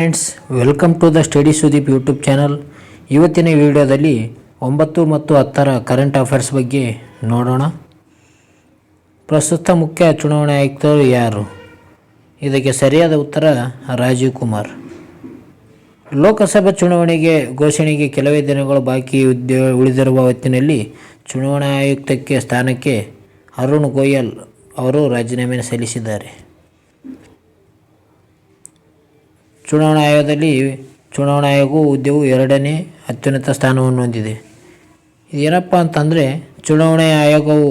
Friends, welcome to the study Sudeep YouTube channel. ಇವತ್ತಿನ ವಿಡಿಯೋದಲ್ಲಿ 9 ಮತ್ತು 10ರ ಕರೆಂಟ್ ಅಫೇರ್ಸ್ ಬಗ್ಗೆ ನೋಡೋಣ. ಪ್ರಸ್ತುತ ಮುಖ್ಯ ಚುನಾವಣಾ ಆಯುಕ್ತರು ಯಾರು? ಇದಕ್ಕೆ ಸರಿಯಾದ ಉತ್ತರ ರಾಜೀವ್ ಕುಮಾರ್. ಲೋಕಸಭಾ ಚುನಾವಣೆಗೆ ಘೋಷಣೆಗೆ ಕೆಲವೇ ದಿನಗಳು ಬಾಕಿ ಉಳಿದಿರುವ ಹೊತ್ತಿನಲ್ಲಿ ಚುನಾವಣಾ ಆಯುಕ್ತಕ್ಕೆ ಸ್ಥಾನಕ್ಕೆ ಅರುಣ್ ಗೋಯಲ್ ಅವರು ರಾಜೀನಾಮೆ ಸಲ್ಲಿಸಿದ್ದಾರೆ. ಚುನಾವಣಾ ಆಯೋಗವು ಹುದ್ದೆಯು 2ನೇ ಅತ್ಯುನ್ನತ ಸ್ಥಾನವನ್ನು ಹೊಂದಿದೆ. ಇದೇನಪ್ಪ ಅಂತಂದರೆ, ಚುನಾವಣಾ ಆಯೋಗವು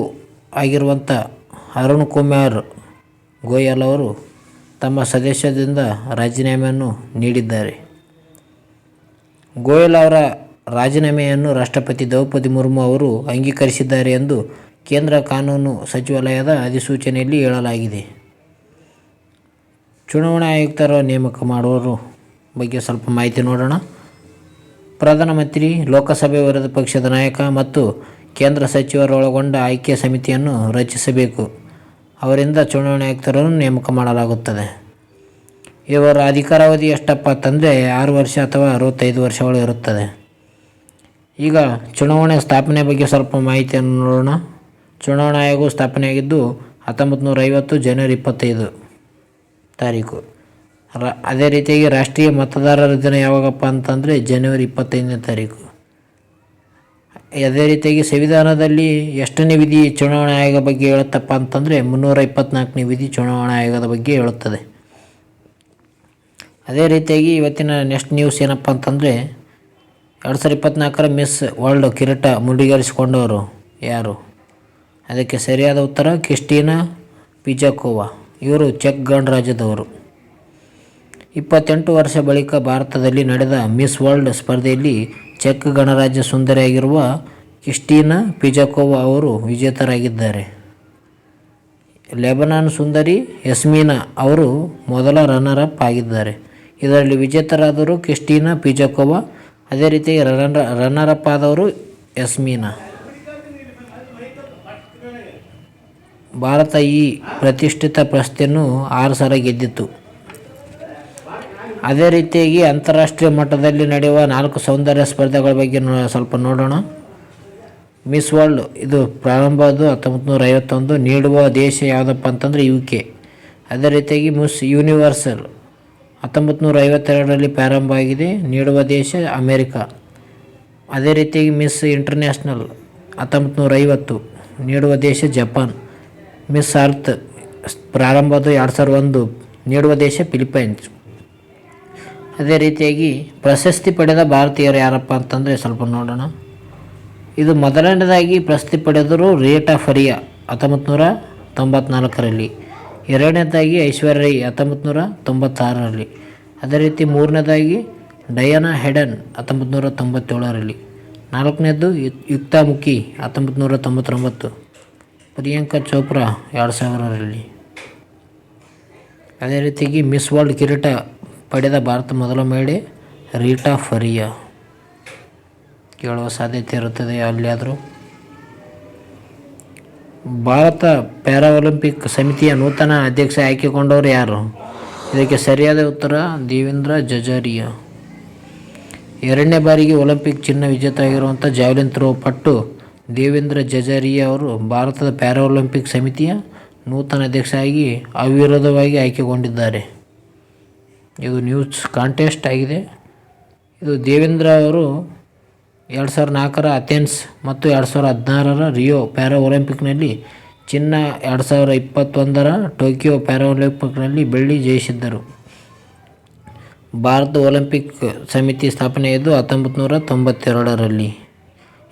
ಆಗಿರುವಂಥ ಅರುಣ್ ಕುಮಾರ್ ಗೋಯಲ್ ಅವರು ತಮ್ಮ ಸದಸ್ಯದಿಂದ ರಾಜೀನಾಮೆಯನ್ನು ನೀಡಿದ್ದಾರೆ. ಗೋಯಲ್ ಅವರ ರಾಜೀನಾಮೆಯನ್ನು ರಾಷ್ಟ್ರಪತಿ ದ್ರೌಪದಿ ಮುರ್ಮು ಅವರು ಅಂಗೀಕರಿಸಿದ್ದಾರೆ ಎಂದು ಕೇಂದ್ರ ಕಾನೂನು ಸಚಿವಾಲಯದ ಅಧಿಸೂಚನೆಯಲ್ಲಿ ಹೇಳಲಾಗಿದೆ. ಚುನಾವಣಾ ಆಯುಕ್ತರ ನೇಮಕ ಮಾಡುವವರ ಬಗ್ಗೆ ಸ್ವಲ್ಪ ಮಾಹಿತಿ ನೋಡೋಣ. ಪ್ರಧಾನಮಂತ್ರಿ, ಲೋಕಸಭೆ ವಿರೋಧ ಪಕ್ಷದ ನಾಯಕ ಮತ್ತು ಕೇಂದ್ರ ಸಚಿವರೊಳಗೊಂಡ ಆಯ್ಕೆ ಸಮಿತಿಯನ್ನು ರಚಿಸಬೇಕು. ಅವರಿಂದ ಚುನಾವಣಾ ಆಯುಕ್ತರನ್ನು ನೇಮಕ ಮಾಡಲಾಗುತ್ತದೆ. ಇವರ ಅಧಿಕಾರಾವಧಿ ಎಷ್ಟಪ್ಪ ಅಂತಂದರೆ 6 ವರ್ಷ ಅಥವಾ 65 ವರ್ಷಗಳು ಇರುತ್ತದೆ. ಈಗ ಚುನಾವಣೆ ಸ್ಥಾಪನೆ ಬಗ್ಗೆ ಸ್ವಲ್ಪ ಮಾಹಿತಿಯನ್ನು ನೋಡೋಣ. ಚುನಾವಣಾ ಆಯೋಗವು ಸ್ಥಾಪನೆಯಾಗಿದ್ದು 1950 ಜನವರಿ 25 ತಾರೀಕು. ಅದೇ ರೀತಿಯಾಗಿ ರಾಷ್ಟ್ರೀಯ ಮತದಾರರ ದಿನ ಯಾವಾಗಪ್ಪ ಅಂತಂದರೆ ಜನವರಿ 25ನೇ ತಾರೀಕು. ಅದೇ ರೀತಿಯಾಗಿ ಸಂವಿಧಾನದಲ್ಲಿ ಎಷ್ಟನೇ ವಿಧಿ ಚುನಾವಣಾ ಆಯೋಗ ಬಗ್ಗೆ ಹೇಳುತ್ತಪ್ಪ ಅಂತಂದರೆ 324ನೇ ವಿಧಿ ಚುನಾವಣಾ ಆಯೋಗದ ಬಗ್ಗೆ ಹೇಳುತ್ತದೆ. ಅದೇ ರೀತಿಯಾಗಿ ಇವತ್ತಿನ ನೆಕ್ಸ್ಟ್ ನ್ಯೂಸ್ ಏನಪ್ಪ ಅಂತಂದರೆ, 2024ರ ಮಿಸ್ ವರ್ಲ್ಡ್ ಕಿರೀಟ ಮುಡಿಗೇರಿಸಿಕೊಂಡವರು ಯಾರು? ಅದಕ್ಕೆ ಸರಿಯಾದ ಉತ್ತರ ಕ್ರಿಸ್ಟಿನಾ ಪಿಜಾಕೋವಾ. ಇವರು ಚೆಕ್ ಗಣರಾಜ್ಯದವರು. 28 ವರ್ಷ ಬಳಿಕ ಭಾರತದಲ್ಲಿ ನಡೆದ ಮಿಸ್ ವರ್ಲ್ಡ್ ಸ್ಪರ್ಧೆಯಲ್ಲಿ ಚೆಕ್ ಗಣರಾಜ್ಯ ಸುಂದರಿಯಾಗಿರುವ ಕ್ರಿಸ್ಟಿನಾ ಪಿಜಾಕೋವಾ ಅವರು ವಿಜೇತರಾಗಿದ್ದಾರೆ. ಲೆಬನಾನ್ ಸುಂದರಿ ಯಸ್ಮೀನಾ ಅವರು ಮೊದಲ ರನ್ನರ್ ಅಪ್ ಆಗಿದ್ದಾರೆ. ಇದರಲ್ಲಿ ವಿಜೇತರಾದವರು ಕ್ರಿಸ್ಟಿನಾ ಪಿಜಾಕೋವಾ. ಅದೇ ರೀತಿ ರನ್ನರ್ ಅಪ್ ಆದವರು ಯಸ್ಮೀನಾ. ಭಾರತ ಈ ಪ್ರತಿಷ್ಠಿತ ಪ್ರಶಸ್ತಿಯನ್ನು 6 ಸಲ ಗೆದ್ದಿತ್ತು. ಅದೇ ರೀತಿಯಾಗಿ ಅಂತಾರಾಷ್ಟ್ರೀಯ ಮಟ್ಟದಲ್ಲಿ ನಡೆಯುವ 4 ಸೌಂದರ್ಯ ಸ್ಪರ್ಧೆಗಳ ಬಗ್ಗೆ ಸ್ವಲ್ಪ ನೋಡೋಣ. ಮಿಸ್ ವರ್ಲ್ಡ್ ಇದು ಪ್ರಾರಂಭವಾದ 1951. ನೀಡುವ ದೇಶ ಯಾವುದಪ್ಪ ಅಂತಂದರೆ UK. ಅದೇ ರೀತಿಯಾಗಿ ಮಿಸ್ ಯೂನಿವರ್ಸಲ್ 1952ರಲ್ಲಿ ಪ್ರಾರಂಭ ಆಗಿದೆ. ನೀಡುವ ದೇಶ ಅಮೇರಿಕಾ. ಅದೇ ರೀತಿಯಾಗಿ ಮಿಸ್ ಇಂಟರ್ನ್ಯಾಷನಲ್ 1950. ನೀಡುವ ದೇಶ ಜಪಾನ್. ಮಿಸ್ ಅರ್ತ್ ಪ್ರಾರಂಭದ 2001. ನೀಡುವ ದೇಶ ಫಿಲಿಪೈನ್ಸ್. ಅದೇ ರೀತಿಯಾಗಿ ಪ್ರಶಸ್ತಿ ಪಡೆದ ಭಾರತೀಯರು ಯಾರಪ್ಪ ಅಂತಂದರೆ ಸ್ವಲ್ಪ ನೋಡೋಣ. ಇದು ಮೊದಲನೇದಾಗಿ ಪ್ರಶಸ್ತಿ ಪಡೆದರು ರೇಟಾ ಫರಿಯಾ 1994ರಲ್ಲಿ. ಎರಡನೇದಾಗಿ ಐಶ್ವರ್ಯ ರೈ 1996ರಲ್ಲಿ. ಅದೇ ರೀತಿ ಮೂರನೇದಾಗಿ ಡಯಾನಾ ಹೆಡನ್ 1997ರಲ್ಲಿ. ನಾಲ್ಕನೇದು ಯುಕ್ತಾ ಮುಖಿ 1999. ಪ್ರಿಯಾಂಕಾ ಚೋಪ್ರಾ 2000ರಲ್ಲಿ. ಅದೇ ರೀತಿಯಾಗಿ ಮಿಸ್ ವರ್ಲ್ಡ್ ಕಿರೀಟ ಪಡೆದ ಭಾರತ ಮೊದಲ ಮಹಿಳೆ ರೀಟಾ ಫರಿಯಾ. ಕೇಳುವ ಸಾಧ್ಯತೆ ಇರುತ್ತದೆ ಅಲ್ಲಿಯಾದರೂ. ಭಾರತ ಪ್ಯಾರಾ ಒಲಿಂಪಿಕ್ ಸಮಿತಿಯ ನೂತನ ಅಧ್ಯಕ್ಷ ಆಯ್ಕೆಗೊಂಡವರು ಯಾರು? ಇದಕ್ಕೆ ಸರಿಯಾದ ಉತ್ತರ ದೇವೇಂದ್ರ ಜಜಾರಿಯಾ. 2ನೇ ಬಾರಿಗೆ ಒಲಿಂಪಿಕ್ ಚಿನ್ನ ವಿಜೇತ ಆಗಿರುವಂಥ ಜಾವ್ಲಿನ್ ಥ್ರೋ ಪಟ್ಟು ದೇವೇಂದ್ರ ಜಜಾರಿಯಾ ಅವರು ಭಾರತದ ಪ್ಯಾರಾ ಒಲಿಂಪಿಕ್ ಸಮಿತಿಯ ನೂತನ ಅಧ್ಯಕ್ಷ ಆಗಿ ಅವಿರೋಧವಾಗಿ ಆಯ್ಕೆಗೊಂಡಿದ್ದಾರೆ. ಇದು ನ್ಯೂಸ್ ಕಾಂಟೆಸ್ಟ್ ಆಗಿದೆ. ಇದು ದೇವೇಂದ್ರ ಅವರು 2004ರ ಅಥೆನ್ಸ್ ಮತ್ತು 2016ರ ರಿಯೋ ಪ್ಯಾರಾ ಒಲಿಂಪಿಕ್ನಲ್ಲಿ ಚಿನ್ನ, 2021ರ ಟೋಕಿಯೋ ಪ್ಯಾರಾ ಒಲಿಂಪಿಕ್ನಲ್ಲಿ ಬೆಳ್ಳಿ ಜಯಿಸಿದ್ದರು. ಭಾರತ ಒಲಿಂಪಿಕ್ ಸಮಿತಿ ಸ್ಥಾಪನೆಯಾದ್ದು 1992ರಲ್ಲಿ.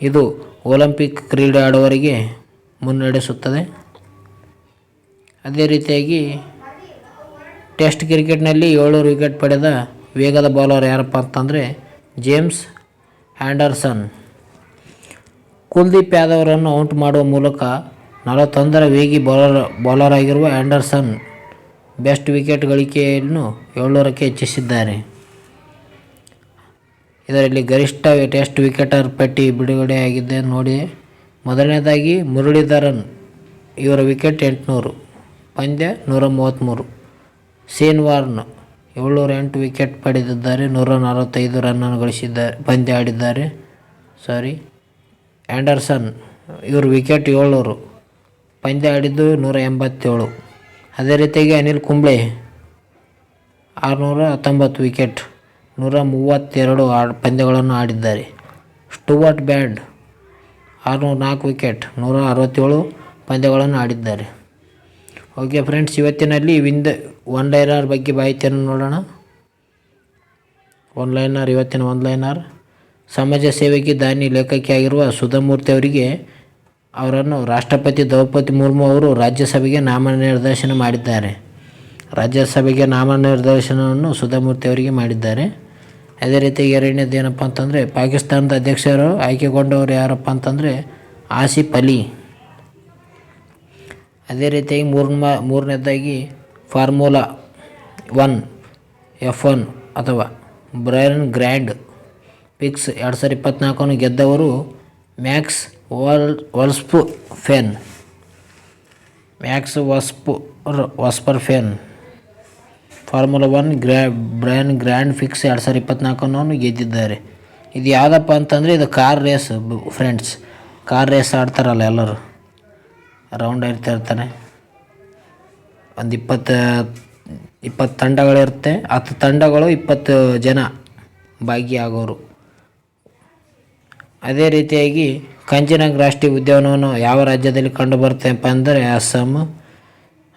ಇದು ಒಲಿಂಪಿಕ್ ಕ್ರೀಡೆ ಆಡುವವರಿಗೆ ಮುನ್ನಡೆಸುತ್ತದೆ. ಅದೇ ರೀತಿಯಾಗಿ ಟೆಸ್ಟ್ ಕ್ರಿಕೆಟ್ನಲ್ಲಿ 7 ವಿಕೆಟ್ ಪಡೆದ ವೇಗದ ಬೌಲರ್ ಯಾರಪ್ಪ ಅಂತಂದರೆ ಜೇಮ್ಸ್ ಆ್ಯಂಡರ್ಸನ್. ಕುಲ್ದೀಪ್ ಯಾದವ್ರನ್ನು ಔಟ್ ಮಾಡುವ ಮೂಲಕ 41ರ ವೇಗಿ ಬೌಲರ್ ಆಗಿರುವ ಆ್ಯಂಡರ್ಸನ್ ಬೆಸ್ಟ್ ವಿಕೆಟ್ ಗಳಿಕೆಯನ್ನು 700ಕ್ಕೆ ಹೆಚ್ಚಿಸಿದ್ದಾರೆ. ಇದರಲ್ಲಿ ಗರಿಷ್ಠ ಟೆಸ್ಟ್ ವಿಕೆಟರ್ ಪಟ್ಟಿ ಬಿಡುಗಡೆಯಾಗಿದೆ ನೋಡಿ. ಮೊದಲನೇದಾಗಿ ಮುರಳೀಧರನ್, ಇವರ ವಿಕೆಟ್ 800, ಪಂದ್ಯ 133. ಶೇನ್ ವಾರ್ನ್ 708 ವಿಕೆಟ್ ಪಡೆದಿದ್ದಾರೆ. 145 ರನ್ನನ್ನು ಗಳಿಸಿದ್ದಾರೆ, ಪಂದ್ಯ ಆಡಿದ್ದಾರೆ. ಆ್ಯಂಡರ್ಸನ್ ಇವರು ವಿಕೆಟ್ 700, ಪಂದ್ಯ ಆಡಿದ್ದು 187. ಅದೇ ರೀತಿಯಾಗಿ ಅನಿಲ್ ಕುಂಬ್ಳೆ 619 ವಿಕೆಟ್, 132 ಪಂದ್ಯಗಳನ್ನು ಆಡಿದ್ದಾರೆ. ಸ್ಟುವರ್ಟ್ ಬ್ಯಾಡ್ 604 ವಿಕೆಟ್, 167 ಪಂದ್ಯಗಳನ್ನು ಆಡಿದ್ದಾರೆ. ಓಕೆ ಫ್ರೆಂಡ್ಸ್, ಇವತ್ತಿನಲ್ಲಿ ಒನ್ ಲೈನರ್ ಬಗ್ಗೆ ಮಾಹಿತಿಯನ್ನು ನೋಡೋಣ. ಇವತ್ತಿನ ಒನ್ ಲೈನರ್ ಸಮಾಜ ಸೇವೆಗೆ ದಾನಿ ಲೇಖಕಿಯಾಗಿರುವ ಸುಧಾಮೂರ್ತಿ ಅವರನ್ನು ರಾಷ್ಟ್ರಪತಿ ದ್ರೌಪದಿ ಮುರ್ಮು ಅವರು ರಾಜ್ಯಸಭೆಗೆ ನಾಮನಿರ್ದೇಶನ ಮಾಡಿದ್ದಾರೆ. ರಾಜ್ಯಸಭೆಗೆ ನಾಮನಿರ್ದೇಶನವನ್ನು ಸುಧಾಮೂರ್ತಿ ಅವರಿಗೆ ಮಾಡಿದ್ದಾರೆ. ಅದೇ ರೀತಿ ಎರಡನೇದು ಏನಪ್ಪ ಅಂತಂದರೆ, ಪಾಕಿಸ್ತಾನದ ಅಧ್ಯಕ್ಷರು ಆಯ್ಕೆಗೊಂಡವರು ಯಾರಪ್ಪ ಅಂತಂದರೆ ಆಸಿಫ್ ಅಲಿ. ಅದೇ ರೀತಿಯಾಗಿ ಮೂರನೇದಾಗಿ ಫಾರ್ಮುಲಾ 1 F1 ಅಥವಾ ಬ್ರೈನ್ ಗ್ರ್ಯಾಂಡ್ ಪಿಕ್ಸ್ 2024 ಗೆದ್ದವರು Max Verstappen. Formula 1 Bahrain Grand Prix 2024 ಗೆದ್ದಿದ್ದಾರೆ. ಇದು ಯಾವುದಪ್ಪ ಅಂತಂದರೆ ಇದು car race friends. Car race ಆಡ್ತಾರಲ್ಲ ಎಲ್ಲರೂ, ರೌಂಡ್ ಇರ್ತಾನೆ. ಒಂದು 20 ತಂಡಗಳಿರುತ್ತೆ. 10 ತಂಡಗಳು 20 ಜನ ಭಾಗಿಯಾಗೋರು. ಅದೇ ರೀತಿಯಾಗಿ ಕಂಚಿನಾಗ್ ರಾಷ್ಟ್ರೀಯ ಉದ್ಯಾನವನ ಯಾವ ರಾಜ್ಯದಲ್ಲಿ ಕಂಡುಬರುತ್ತಪ್ಪ ಅಂದರೆ ಅಸ್ಸಾಂ.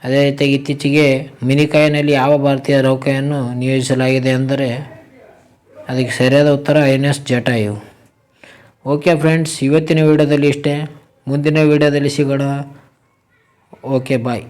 ಅದೇ ರೀತಿಯಾಗಿ ಇತ್ತೀಚೆಗೆ ಮಿನಿಕಾಯ್ನಲ್ಲಿ ಯಾವ ಭಾರತೀಯ ನೌಕೆಯನ್ನು ನಿಯೋಜಿಸಲಾಗಿದೆ ಅಂದರೆ ಅದಕ್ಕೆ ಸರಿಯಾದ ಉತ್ತರ INS ಜಟಾಯು. ಓಕೆ ಫ್ರೆಂಡ್ಸ್, ಇವತ್ತಿನ ವಿಡಿಯೋದಲ್ಲಿ ಇಷ್ಟೇ. ಮುಂದಿನ ವಿಡಿಯೋದಲ್ಲಿ ಸಿಗೋಣ. ಓಕೆ ಬಾಯ್.